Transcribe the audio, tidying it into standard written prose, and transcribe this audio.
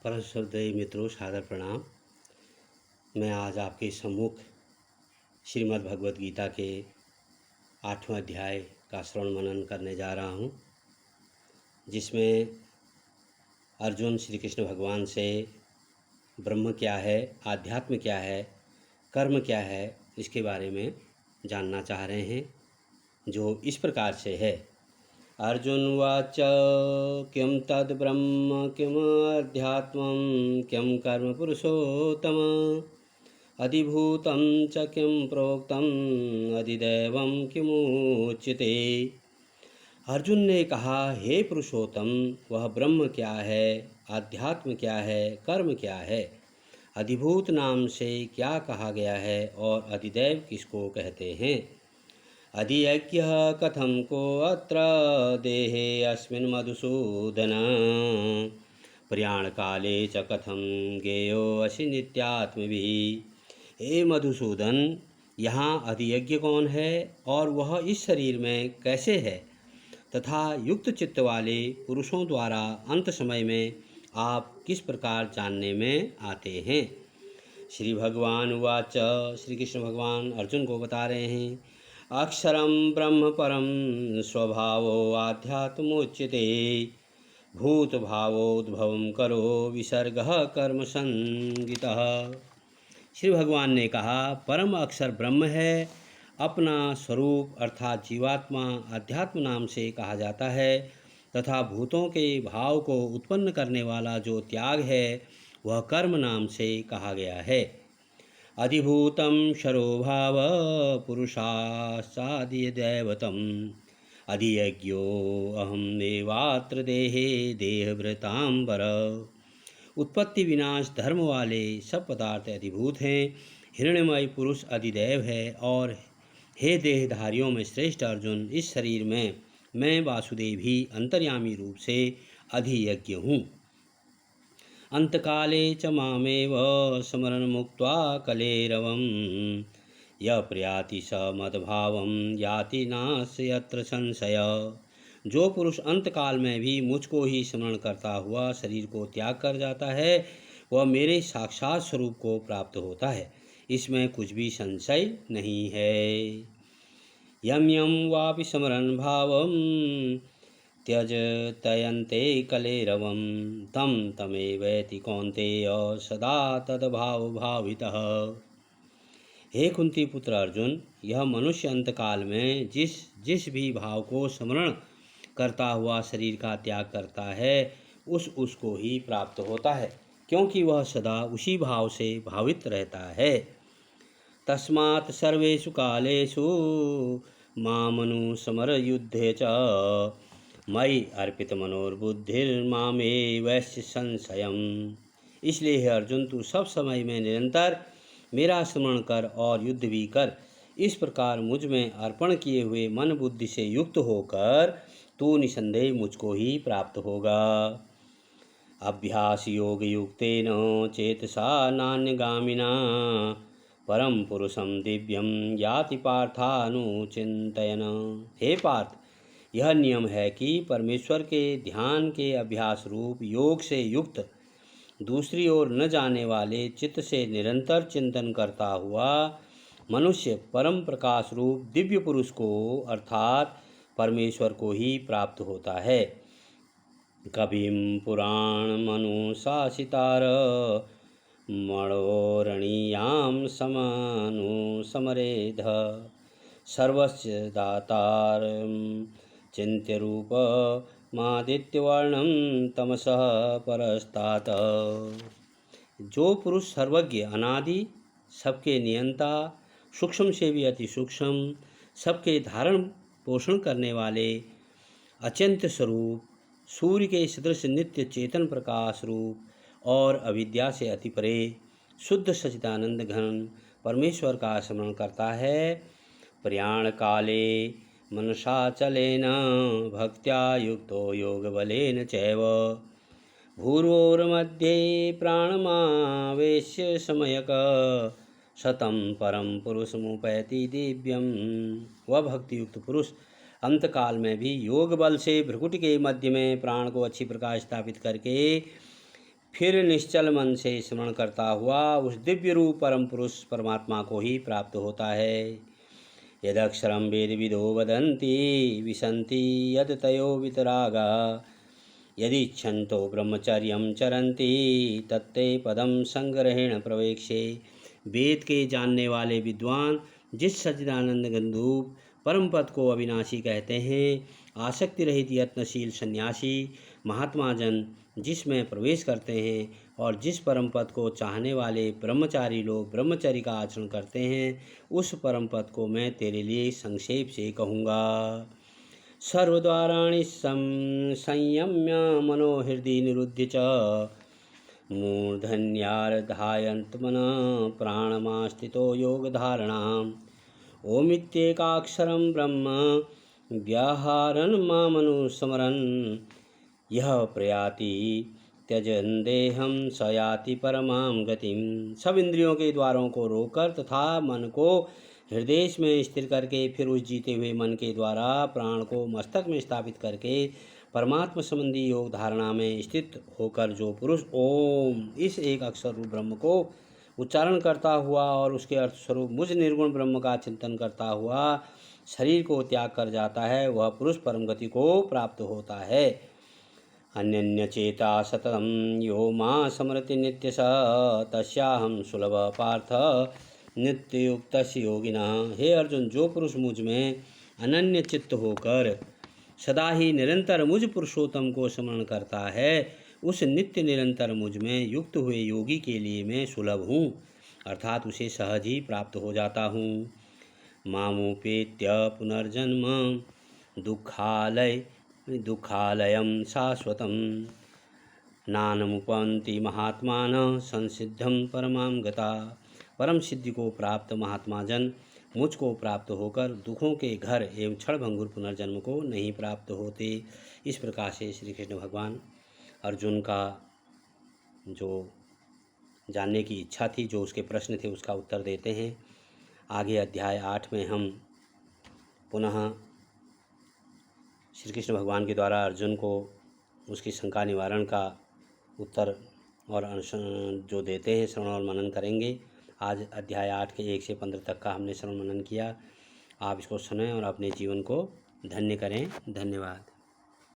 परम श्रद्धेय मित्रों, सादर प्रणाम। मैं आज आपके सम्मुख श्रीमद् भगवद गीता के 8वां अध्याय का श्रवण मनन करने जा रहा हूँ, जिसमें अर्जुन श्री कृष्ण भगवान से ब्रह्म क्या है, आध्यात्म क्या है, कर्म क्या है, इसके बारे में जानना चाह रहे हैं, जो इस प्रकार से है। अर्जुन उवाच किं तद् ब्रह्म किमध्यात्मं किं कर्म पुरुषोत्तम अधिभूतं च किं प्रोक्तम् अधिदैवं किमुच्यते। अर्जुन ने कहा, हे पुरुषोत्तम, वह ब्रह्म क्या है, आध्यात्म क्या है, कर्म क्या है, अधिभूत नाम से क्या कहा गया है और अधिदैव किसको कहते हैं। अधियज्ञः कथं को अत्र देहे अस्मिन् मधुसूदन प्रयाणकाले च कथं गेयो असि नित्यात्मभिः। हे मधुसूदन, यहाँ अधियज्ञ कौन है और वह इस शरीर में कैसे है, तथा युक्त चित्त वाले पुरुषों द्वारा अंत समय में आप किस प्रकार जानने में आते हैं। श्री भगवान उवाच, श्री कृष्ण भगवान अर्जुन को बता रहे हैं, अक्षरं ब्रह्म परम स्वभावो आध्यात्मोच्यते भूतभावोद्भवं करो विसर्गः कर्म संगितः। श्री भगवान ने कहा, परम अक्षर ब्रह्म है, अपना स्वरूप अर्थात जीवात्मा आध्यात्म नाम से कहा जाता है, तथा भूतों के भाव को उत्पन्न करने वाला जो त्याग है वह कर्म नाम से कहा गया है। अधिभूतं शरोभाव पुरुषासादिदैवतम् अधियज्ञो अहं देवात्र देहे देहभृतांबर। उत्पत्ति विनाश धर्म वाले सब पदार्थ अधिभूत हैं, हिरण्यमय पुरुष अधिदैव है, और हे देहधारियों में श्रेष्ठ अर्जुन, इस शरीर में मैं वासुदेव ही अंतर्यामी रूप से अधियज्ञ हूँ। अंतकाले च मामेव स्मरन् मुक्त्वा कलेरवं यः प्रयाति स मद्भावं याति नास्ति यत्र संशय। जो पुरुष अंतकाल में भी मुझको ही स्मरण करता हुआ शरीर को त्याग कर जाता है, वह मेरे साक्षात स्वरूप को प्राप्त होता है, इसमें कुछ भी संशय नहीं है। यं यं वापि स्मरन् भावं त्यजतयन्ते कलेरवं तं तमेवैति कौन्तेय सदा तद्भावभावितः। हे कुंती पुत्र अर्जुन, यह मनुष्य अंतकाल में जिस जिस भी भाव को स्मरण करता हुआ शरीर का त्याग करता है, उसको ही प्राप्त होता है, क्योंकि वह सदा उसी भाव से भावित रहता है। तस्मात् सर्वेषु कालेषु मामनुस्मरयुद्धे च मयि अर्पित मनोर्बुद्धिर्मामेवैष्य संशयम्। इसलिए हे अर्जुन, तू सब समय में निरंतर मेरा स्मरण कर और युद्ध भी कर। इस प्रकार मुझ में अर्पण किए हुए मन बुद्धि से युक्त होकर तू निसंदेह मुझको ही प्राप्त होगा। अभ्यास योग युक्तेन चेतसा नान्यगामिना परम पुरुषम दिव्यम याति पार्थानुचिंतयन्। हे पार्थ, यह नियम है कि परमेश्वर के ध्यान के अभ्यास रूप योग से युक्त दूसरी ओर न जाने वाले चित्त से निरंतर चिंतन करता हुआ मनुष्य परम प्रकाश रूप दिव्य पुरुष को अर्थात परमेश्वर को ही प्राप्त होता है। कविं पुराण मनुशासितार मणोरणीयां समनुसमरेध सर्वस्य दातारं चिन्त्य रूप मादित्यवर्णं तमसः परस्तात्। जो पुरुष सर्वज्ञ, अनादि, सबके नियंता, सूक्ष्म से भी अति सूक्ष्म, सबके धारण पोषण करने वाले अचिंत्य स्वरूप, सूर्य के सदृश नित्य चेतन प्रकाश रूप और अविद्या से अति परे शुद्ध सच्चिदानंद घन परमेश्वर का स्मरण करता है, प्रयाण काले मनसाचलेन भक्त्या युक्तो योगबलेन चैव भूर्भुवस्मध्ये प्राणमावेश्य समयक शतं परम पुरुषमुपैति दिव्यम। वह भक्ति युक्त पुरुष अंतकाल में भी योग बल से भ्रुकुटी के मध्य में प्राण को अच्छी प्रकार स्थापित करके फिर निश्चल मन से स्मरण करता हुआ उस दिव्य रूप परम पुरुष परमात्मा को ही प्राप्त होता है। यदक्षरं वेदविदो वदन्ति विशन्ति यदतयो वितरागा यदिच्छन्तो ब्रह्मचर्यं चरन्ति तत्ते पदम संग्रहेण प्रवेक्षे। वेद के जानने वाले विद्वान जिस सच्चिदानंद गंधूप परम पद को अविनाशी कहते हैं, आसक्ति रहित यत्नशील सन्यासी महात्मा जन जिसमें प्रवेश करते हैं और जिस परम पद को चाहने वाले ब्रह्मचारी लोग ब्रह्मचर्य का आचरण करते हैं, उस परम पद को मैं तेरे लिए संक्षेप से कहूँगा। सर्वद्वाराणि संयम्य मनोहृदि निरुद्य च मूर्धन्यार्धायन्तमनः प्राणमास्थितो योगधारणाम्। ओमित्येकाक्षरं ब्रह्म व्याहारन् मामनुस्मरन् यह प्रयाति त्यजन देहम स याति परमां गतिम। सब इंद्रियों के द्वारों को रोककर तथा मन को हृदय में स्थिर करके फिर उस जीते हुए मन के द्वारा प्राण को मस्तक में स्थापित करके परमात्मा संबंधी योग धारणा में स्थित होकर जो पुरुष ओम इस एक अक्षर रूप ब्रह्म को उच्चारण करता हुआ और उसके अर्थ स्वरूप मुझ निर्गुण ब्रह्म का चिंतन करता हुआ शरीर को त्याग कर जाता है, वह पुरुष परम गति को प्राप्त होता है। अन्यन्यचेता सततं यो मां स्मरति नित्यश तस्याहं सुलभ पार्थ नित्ययुक्तस्य योगिनः। हे अर्जुन, जो पुरुष मुझ में अनन्य चित्त होकर सदा ही निरंतर मुझ पुरुषोत्तम को स्मरण करता है, उस नित्य निरंतर मुझ में युक्त हुए योगी के लिए मैं सुलभ हूँ, अर्थात उसे सहज ही प्राप्त हो जाता हूँ। मामुपेत्य पुनर्जन्म दुःखालयं शाश्वतं नानमुपन्ति महात्मानः संसिद्धं परमां गता। परम सिद्धि को प्राप्त महात्मा जन मुझको प्राप्त होकर दुखों के घर एवं क्षणभंगुर पुनर्जन्म को नहीं प्राप्त होते। इस प्रकार से श्री कृष्ण भगवान अर्जुन का जो जानने की इच्छा थी, जो उसके प्रश्न थे, उसका उत्तर देते हैं। आगे अध्याय 8 में हम पुनः श्री कृष्ण भगवान के द्वारा अर्जुन को उसकी शंका निवारण का उत्तर और जो देते हैं श्रवण और मनन करेंगे। आज अध्याय 8 के 1 से 15 तक का हमने श्रवण मनन किया। आप इसको सुनें और अपने जीवन को धन्य करें। धन्यवाद।